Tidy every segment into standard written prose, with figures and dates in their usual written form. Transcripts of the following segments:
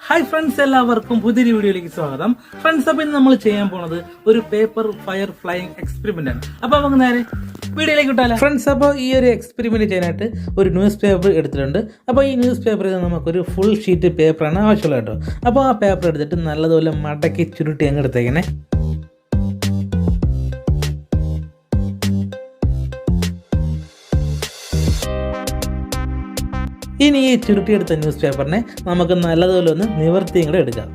Hi friends, എല്ലാവർക്കും പുതിയൊരു വീഡിയോയിലേക്ക് സ്വാഗതം. ഫ്രണ്ട്സ്, അപ്പോൾ ഇന്ന് നമ്മൾ ചെയ്യാൻ പോണത് ഒരു പേപ്പർ ഫയർ ഫ്ലൈയിങ് എക്സ്പെരിമെന്റ് ആണ്. അപ്പോൾ നമുക്ക് നേരെ വീഡിയോയിലേക്ക് വിട്ടാലോ. ഫ്രണ്ട്സ്, അപ്പോൾ ഈ ഒരു എക്സ്പെരിമെന്റ് ചെയ്യാനായിട്ട് ഒരു ന്യൂസ് പേപ്പർ എടുത്തിട്ടുണ്ട്. അപ്പോൾ ഈ ന്യൂസ് പേപ്പറിൽ നമുക്കൊരു ഫുൾ ഷീറ്റ് പേപ്പറാണ് ആവശ്യമുള്ളത് കേട്ടോ. അപ്പോൾ ആ പേപ്പർ എടുത്തിട്ട് നല്ലതുപോലെ മടക്കി ചുരുട്ടി അങ്ങ് എടുത്തേക്കണേ. ഇനി ഈ ചുരുട്ടിയെടുത്ത ന്യൂസ് പേപ്പറിനെ നമുക്ക് നല്ലതുപോലെ ഒന്ന് നിവർത്തിയും കൂടെ എടുക്കാം.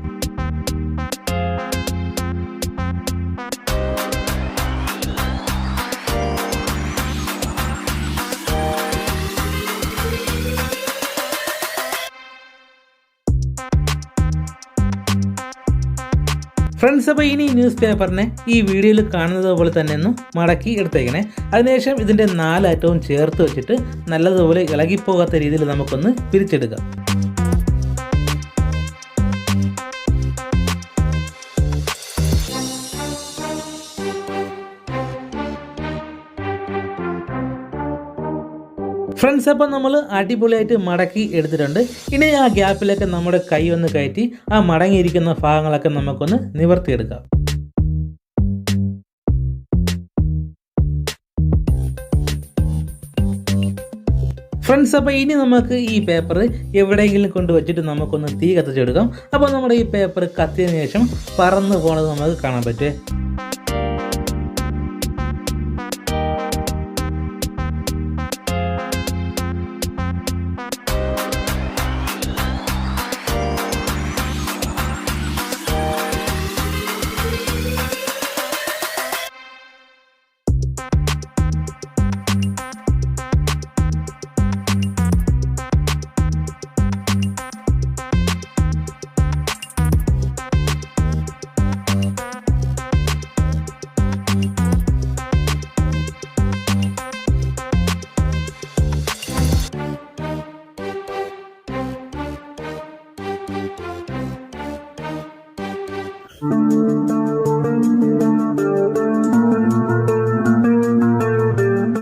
ഫ്രണ്ട്സ്, അപ്പോൾ ഇനി ന്യൂസ് പേപ്പറിനെ ഈ വീഡിയോയിൽ കാണുന്നത് പോലെ തന്നെ ഒന്ന് മടക്കി എടുത്തേക്കണേ. അതിനുശേഷം ഇതിൻ്റെ നാലറ്റവും ചേർത്ത് വെച്ചിട്ട് നല്ലതുപോലെ ഇളകിപ്പോകാത്ത രീതിയിൽ നമുക്കൊന്ന് പിരിച്ചെടുക്കാം. ഫ്രണ്ട്സ്, അപ്പം നമ്മൾ അടിപൊളിയായിട്ട് മടക്കി എടുത്തിട്ടുണ്ട്. ഇനി ആ ഗ്യാപ്പിലൊക്കെ നമ്മുടെ കൈ ഒന്ന് കയറ്റി ആ മടങ്ങിയിരിക്കുന്ന ഭാഗങ്ങളൊക്കെ നമുക്കൊന്ന് നിവർത്തിയെടുക്കാം. ഫ്രണ്ട്സ്, അപ്പോൾ ഇനി നമുക്ക് ഈ പേപ്പർ എവിടെയെങ്കിലും കൊണ്ടുവച്ചിട്ട് നമുക്കൊന്ന് തീ കത്തിച്ചെടുക്കാം. അപ്പോൾ നമ്മുടെ ഈ പേപ്പർ കത്തിയതിനു ശേഷം പറന്ന് പോണത് നമുക്ക് കാണാൻ പറ്റുമേ.